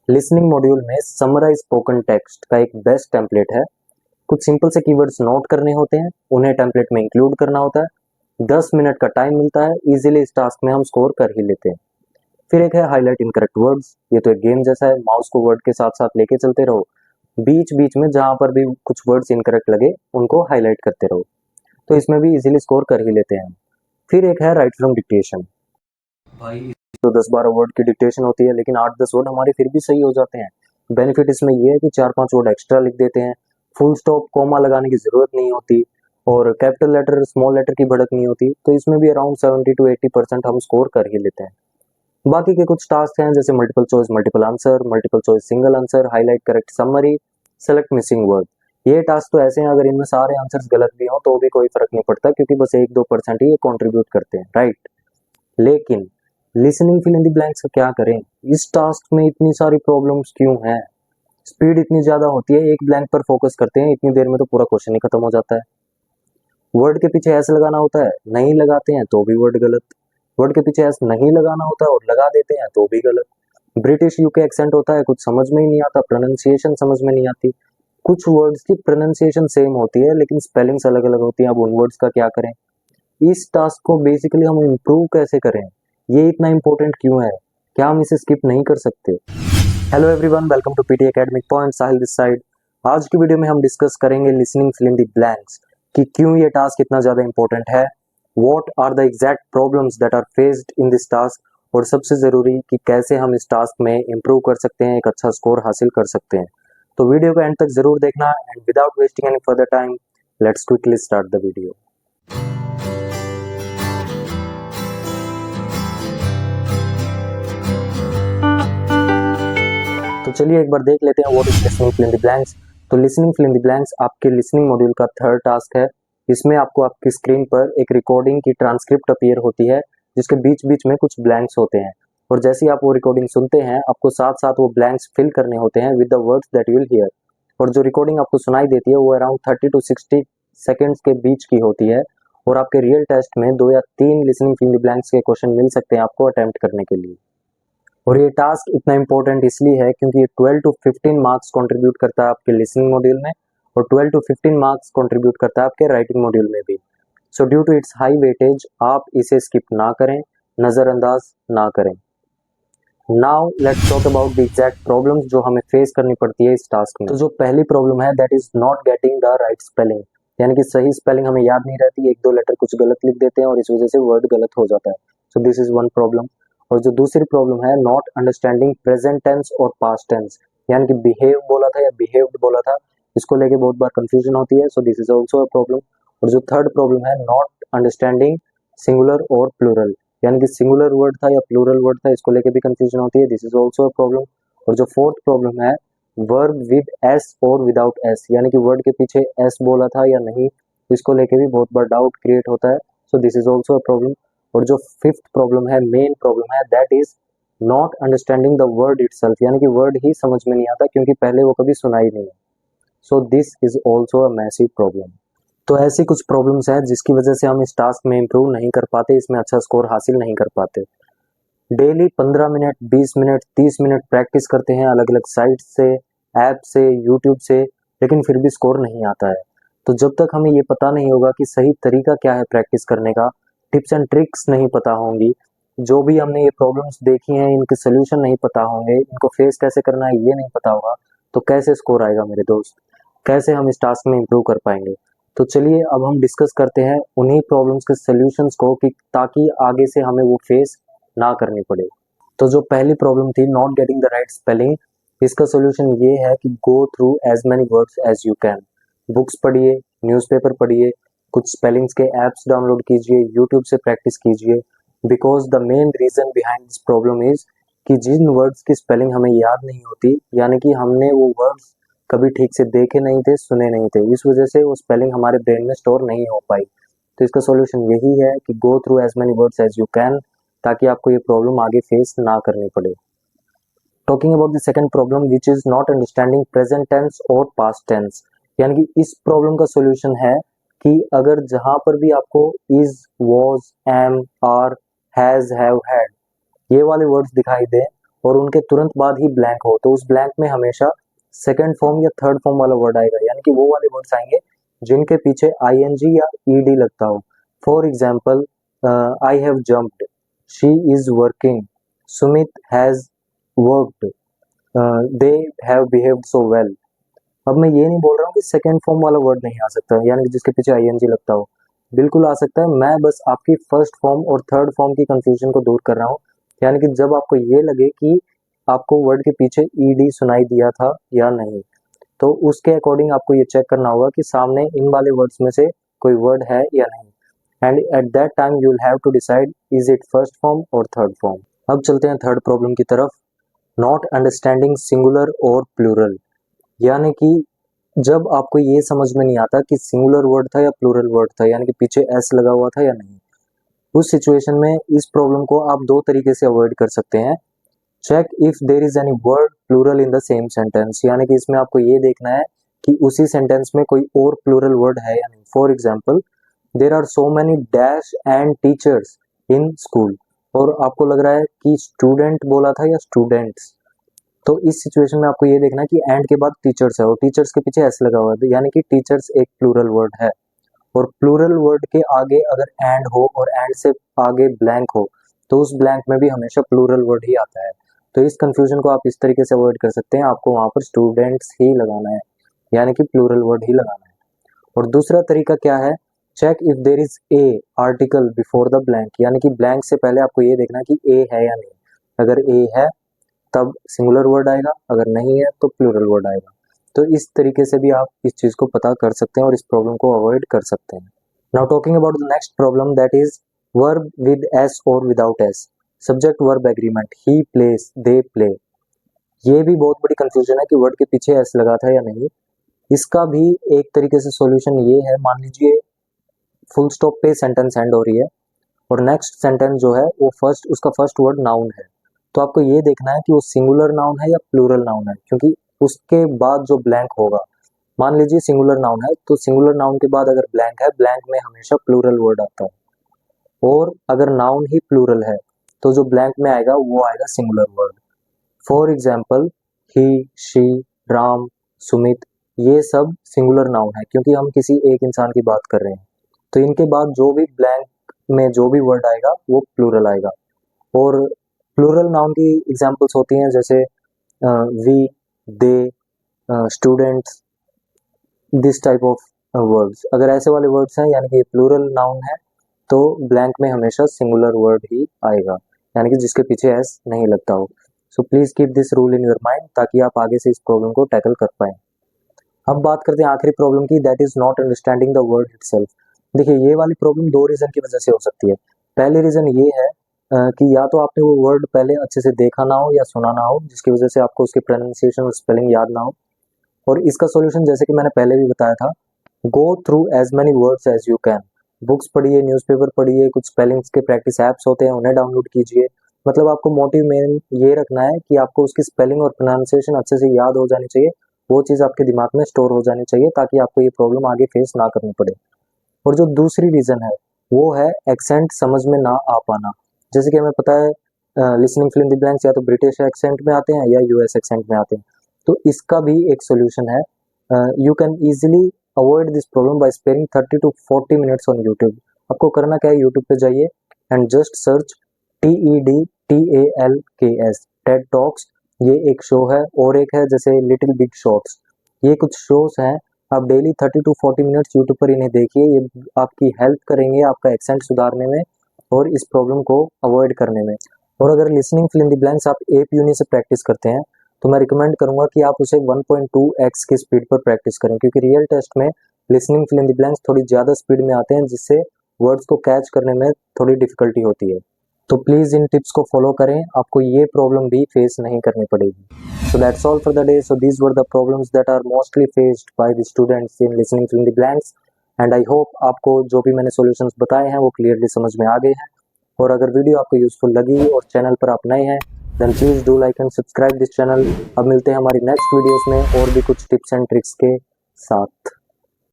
Listening module में summarise spoken text का एक बेस्ट टेम्पलेट है। कुछ सिंपल से कीवर्ड्स नोट करने होते हैं, उन्हें टेम्पलेट में इंक्लूड करना होता है। 10 मिनट का टाइम मिलता है, इजीली इस टास्क में हम स्कोर कर ही लेते हैं। फिर एक है हाईलाइट इनकरेक्ट वर्ड्स। ये तो एक गेम जैसा है, माउस को वर्ड के साथ साथ लेके चलते रहो, बीच बीच में जहां पर भी कुछ वर्ड्स इनकरेक्ट लगे उनको हाईलाइट करते रहो, तो इसमें भी इजीली स्कोर कर ही लेते हैं। फिर एक है राइट फ्रॉम डिक्टेशन। भाई तो 10-12 वर्ड की डिक्टेशन होती है, लेकिन 8-10 वर्ड हमारे फिर भी सही हो जाते हैं। बेनिफिट इसमें ये है कि 4-5 वर्ड एक्स्ट्रा लिख देते हैं, फुल स्टॉप कॉमा लगाने की जरूरत नहीं होती, और कैपिटल लेटर स्मॉल लेटर की भड़क नहीं होती, तो इसमें भी अराउंड 70 to 80% हम स्कोर कर ही लेते हैं। बाकी के कुछ टास्क हैं जैसे multiple choice multiple answer, multiple choice single answer, highlight correct summary, select missing word. ये टास्क तो ऐसे हैं, अगर इनमें सारे आंसर्स गलत भी हो तो भी कोई फर्क नहीं पड़ता, क्योंकि बस 1-2% ही ये कंट्रीब्यूट करते हैं, राइट। लेकिन listening fill in the blanks का क्या करें? इस टास्क में इतनी सारी प्रॉब्लम्स क्यों हैं? स्पीड इतनी ज्यादा होती है, एक ब्लैंक पर फोकस करते हैं, इतनी देर में तो पूरा क्वेश्चन ही खत्म हो जाता है। वर्ड के पीछे एस लगाना होता है, नहीं लगाते हैं तो भी वर्ड गलत। वर्ड के पीछे एस नहीं लगाना होता है और लगा देते हैं तो भी गलत। ब्रिटिश यूके एक्सेंट होता है, कुछ समझ में ही नहीं आता, प्रोनाउंसिएशन समझ में नहीं आती। कुछ वर्ड्स की प्रोनाउंसिएशन सेम होती है लेकिन स्पेलिंग्स अलग अलग होती हैं। अब उन वर्ड्स का क्या करें? इस टास्क को बेसिकली हम इम्प्रूव कैसे करें? ये इतना इंपॉर्टेंट क्यों है? क्या हम इसे स्किप नहीं कर सकते? Hello everyone, welcome to PT academic point, Sahil this side. आज की वीडियो में हम डिस्कस करेंगे listening fill in the blanks कि क्यों ये टास्क इतना ज्यादा इंपॉर्टेंट है, what are the exact problems that are faced in this task, और सबसे जरूरी कि कैसे हम इस टास्क में इंप्रूव कर सकते हैं, एक अच्छा स्कोर हासिल कर सकते हैं। तो वीडियो को एंड तक जरूर देखना, and without wasting any further time let's quickly start the video. तो चलिए एक बार देख लेते हैं what is listening fill in the blanks. तो listening fill in the blanks आपके लिसनिंग मॉड्यूल का थर्ड टास्क है। इसमें आपको आपकी स्क्रीन पर एक रिकॉर्डिंग की ट्रांसक्रिप्ट अपीयर होती है, जिसके बीच बीच में कुछ ब्लैंक्स होते हैं, और जैसे ही आप वो रिकॉर्डिंग सुनते हैं आपको साथ साथ वो ब्लैंक्स फिल करने होते हैं with the words that you will hear. और जो रिकॉर्डिंग आपको सुनाई देती है वो अराउंड 30 to 60 सेकेंड्स के बीच की होती है, और आपके रियल टेस्ट में 2 या 3 listening fill in the blanks के क्वेश्चन मिल सकते हैं आपको अटेम्प्ट करने के लिए। और ये टास्क इतना इंपॉर्टेंट इसलिए है क्योंकि ये 12 to 15 मार्क्स कंट्रीब्यूट करता है आपके लिसनिंग मॉड्यूल में, और 12 to 15 मार्क्स कंट्रीब्यूट करता है आपके राइटिंग मॉड्यूल में भी। So due to its high weightage आप इसे स्किप ना करें, नजरअंदाज ना करें। Now let's talk about the exact problems जो हमें फेस करनी पड़ती है इस टास्क में। तो जो पहली प्रॉब्लम है that is not getting the right spelling, यानी कि सही स्पेलिंग हमें याद नहीं रहती, 1-2 लेटर कुछ गलत लिख देते हैं और इस वजह से वर्ड गलत हो जाता है। So this is one problem. और जो दूसरी प्रॉब्लम है नॉट अंडरस्टैंडिंग प्रेजेंट टेंस और पास्ट टेंस, यानी कि बिहेव बोला था या बिहेव्ड बोला था, इसको लेके बहुत बार कंफ्यूजन होती है। So this is also a problem. और जो थर्ड प्रॉब्लम है नॉट अंडरस्टैंडिंग सिंगुलर और प्लूरल, यानी कि सिंगुलर वर्ड था या प्लूरल वर्ड था, इसको लेके भी कंफ्यूजन होती है। This is also a problem. और जो फोर्थ प्रॉब्लम है वर्ब विद एस और विदाउट एस, यानी कि वर्ड के पीछे एस बोला था या नहीं, इसको लेके भी बहुत बार डाउट क्रिएट होता है। So this is also a problem. और जो फिफ्थ प्रॉब्लम है, मेन प्रॉब्लम है, that is not understanding the word itself, यानी कि वर्ड ही समझ में नहीं आता क्योंकि पहले वो कभी सुना ही नहीं है। So this is also a massive problem. तो ऐसी कुछ प्रॉब्लम्स हैं जिसकी वजह से हम इस टास्क में इंप्रूव नहीं कर पाते, इसमें अच्छा स्कोर हासिल नहीं कर पाते। Daily 15 minute, 20 minute, 30 minute practice करते हैं अलग अलग साइट से, ऐप से, यूट्यूब से, लेकिन फिर भी स्कोर नहीं आता है। तो जब तक हमें ये पता नहीं होगा कि सही तरीका क्या है प्रैक्टिस करने का, टिप्स एंड ट्रिक्स नहीं पता होंगी, जो भी हमने ये प्रॉब्लम्स देखी हैं इनके सोल्यूशन नहीं पता होंगे, इनको फेस कैसे करना है ये नहीं पता होगा, तो कैसे स्कोर आएगा मेरे दोस्त? कैसे हम इस टास्क में इंप्रूव कर पाएंगे? तो चलिए अब हम डिस्कस करते हैं उन्हीं प्रॉब्लम्स के सॉल्यूशंस को, कि ताकि आगे से हमें वो फेस ना करनी पड़े। तो जो पहली प्रॉब्लम थी not getting the right spelling, इसका सॉल्यूशन ये है कि go through as many words as you can. Books पढ़िए, न्यूज़पेपर पढ़िए, कुछ स्पेलिंग्स के ऐप्स डाउनलोड कीजिए, यूट्यूब से प्रैक्टिस कीजिए। Because the main reason behind this problem is कि जिन वर्ड्स की स्पेलिंग हमें याद नहीं होती, यानी कि हमने वो वर्ड्स कभी ठीक से देखे नहीं थे, सुने नहीं थे, इस वजह से वो स्पेलिंग हमारे ब्रेन में स्टोर नहीं हो पाई। तो इसका सॉल्यूशन यही है कि go through as many words as you can, ताकि आपको ये प्रॉब्लम आगे फेस ना करनी पड़े। Talking about the second problem which is not understanding present tense और पास्ट टेंस, यानी कि इस प्रॉब्लम का सॉल्यूशन है कि अगर जहां पर भी आपको is, was, am, are, has, have, had ये वाले वर्ड्स दिखाई दे, और उनके तुरंत बाद ही ब्लैंक हो, तो उस ब्लैंक में हमेशा सेकंड फॉर्म या थर्ड फॉर्म वाला वर्ड आएगा, यानी कि वो वाले वर्ड्स आएंगे जिनके पीछे आईएनजी या ईडी लगता हो। For example, I have jumped, she is working, Sumit has worked, they have behaved so well. अब मैं ये नहीं बोल रहा हूँ कि सेकंड फॉर्म वाला वर्ड नहीं आ सकता, यानी कि जिसके पीछे आईएनजी लगता हो, बिल्कुल आ सकता है। मैं बस आपकी फर्स्ट फॉर्म और थर्ड फॉर्म की कंफ्यूजन को दूर कर रहा हूँ, यानी कि जब आपको ये लगे कि आपको वर्ड के पीछे ईडी सुनाई दिया था या नहीं, तो उसके अकॉर्डिंग आपको ये चेक करना होगा कि सामने इन वाले वर्ड्स में से कोई वर्ड है या नहीं, and at that time you will have to decide is it first form और थर्ड फॉर्म। अब चलते हैं थर्ड प्रॉब्लम की तरफ, नॉट अंडरस्टैंडिंग सिंगुलर और प्लूरल, यानी कि जब आपको ये समझ में नहीं आता कि सिंगुलर वर्ड था या प्लूरल वर्ड था, यानी कि पीछे एस लगा हुआ था या नहीं, उस सिचुएशन में इस प्रॉब्लम को आप दो तरीके से अवॉइड कर सकते हैं। Check if there is any word plural in the same sentence, यानी कि इसमें आपको ये देखना है कि उसी सेंटेंस में कोई और प्लूरल वर्ड है या नहीं। For example, there are so many dash and teachers in school, और आपको लग रहा है कि स्टूडेंट बोला था या स्टूडेंट्स, तो इस सिचुएशन में आपको ये देखना है कि एंड के बाद टीचर्स है और टीचर्स के पीछे एस लगा हुआ है, यानी कि टीचर्स एक प्लूरल वर्ड है, और प्लूरल वर्ड के आगे अगर एंड हो और एंड से आगे ब्लैंक हो, तो उस ब्लैंक में भी हमेशा प्लूरल वर्ड ही आता है। तो इस कंफ्यूजन को आप इस तरीके से अवॉइड कर सकते हैं, आपको वहां पर स्टूडेंट्स ही लगाना है, यानी कि प्लूरल वर्ड ही लगाना है। और दूसरा तरीका क्या है, check if there is a article before the blank, यानी कि ब्लैंक से पहले आपको ये देखना कि ए है या नहीं। अगर ए है तब सिंगुलर वर्ड आएगा, अगर नहीं है तो प्लूरल वर्ड आएगा। तो इस तरीके से भी आप इस चीज को पता कर सकते हैं और इस प्रॉब्लम को अवॉइड कर सकते हैं। Now talking about the next problem, that is verb with s और without s, subject verb agreement, he place, they play. ये भी बहुत बड़ी कंफ्यूजन है कि वर्ड के पीछे एस लगा था या नहीं। इसका भी एक तरीके से सॉल्यूशन ये है, मान लीजिए फुल स्टॉप पे सेंटेंस एंड हो रही है और नेक्स्ट सेंटेंस जो है वो उसका फर्स्ट वर्ड नाउन है, तो आपको ये देखना है कि वो सिंगुलर नाउन है या प्लूरल नाउन है, क्योंकि उसके बाद जो ब्लैंक होगा, मान लीजिए सिंगुलर नाउन है, तो सिंगुलर नाउन के बाद अगर ब्लैंक है, ब्लैंक में हमेशा प्लूरल वर्ड आता है, और अगर नाउन ही प्लूरल है तो जो ब्लैंक में आएगा वो आएगा singular word. For example, he, she, Ram, Sumit, ये सब सिंगुलर नाउन है क्योंकि हम किसी एक इंसान की बात कर रहे हैं, तो इनके बाद जो भी ब्लैंक में जो भी वर्ड आएगा वो प्लूरल आएगा। और प्लूरल नाउन की एग्जांपल्स होती हैं जैसे we, they, students, this type of words. अगर ऐसे वाले वर्ड्स हैं यानी कि ये प्लूरल नाउन है, तो ब्लैंक में हमेशा सिंगुलर वर्ड ही आएगा, यानी कि जिसके पीछे एस नहीं लगता हो। So please keep this rule in your mind ताकि आप आगे से इस प्रॉब्लम को टैकल कर पाएं। अब बात करते हैं आखिरी प्रॉब्लम की, that is not understanding the word itself. देखिए, ये वाली प्रॉब्लम दो रीजन की वजह से हो सकती है। पहले रीजन ये है कि या तो आपने वो वर्ड पहले अच्छे से देखा ना हो या सुना ना हो, जिसकी वजह से आपको उसकी प्रोनाउंसिएशन और स्पेलिंग याद ना हो। और इसका सॉल्यूशन जैसे कि मैंने पहले भी बताया था, go through as many words as you can. Books पढ़िए, न्यूज़पेपर पढ़िए, कुछ स्पेलिंग्स के प्रैक्टिस ऐप्स होते हैं उन्हें डाउनलोड कीजिए। मतलब आपको मोटिव मेन ये रखना है कि आपको उसकी स्पेलिंग और प्रोनाउंसिएशन अच्छे से याद हो जानी चाहिए, वो चीज़ आपके दिमाग में स्टोर हो जानी चाहिए ताकि आपको ये प्रॉब्लम आगे फेस ना करनी पड़े। और जो दूसरी रीजन है वो है एक्सेंट समझ में ना आ पाना। जैसे कि हमें पता है listening fill in the blanks या तो ब्रिटिश एक्सेंट में आते हैं या यूएस एक्सेंट में आते हैं, तो इसका भी एक सोल्यूशन है। You can easily avoid this problem by sparing 30 to 40 minutes on YouTube. आपको करना क्या है, यूट्यूब पे जाइए and just search TEDTALKS TED talks, ये एक शो है, और एक है जैसे लिटिल बिग शॉर्ट्स। ये कुछ शोज हैं, आप डेली 30 to 40 मिनट्स यूट्यूब पर इन्हें देखिए, ये आपकी हेल्प करेंगे आपका एक्सेंट सुधारने में और इस प्रॉब्लम को अवॉइड करने में। और अगर listening fill in the blanks आप एप यूनि से प्रैक्टिस करते हैं तो मैं रिकमेंड करूंगा कि आप उसे 1.2x की स्पीड पर प्रैक्टिस करें, क्योंकि रियल टेस्ट में listening fill in the blanks थोड़ी ज़्यादा स्पीड में आते हैं, जिससे वर्ड्स को कैच करने में थोड़ी डिफिकल्टी होती है। तो प्लीज़ इन टिप्स को फॉलो करें, आपको ये प्रॉब्लम भी फेस नहीं करनी पड़ेगी। So that's all for the day. So these were the problems that are mostly faced by the students in listening fill in the blanks, and I hope आपको जो भी मैंने solutions बताए हैं वो क्लियरली समझ में आ गए हैं। और अगर वीडियो आपको यूजफुल लगी और चैनल पर आप नए हैं then please do like and subscribe this channel। अब मिलते हैं हमारी नेक्स्ट वीडियोस में और भी कुछ टिप्स एंड ट्रिक्स के साथ।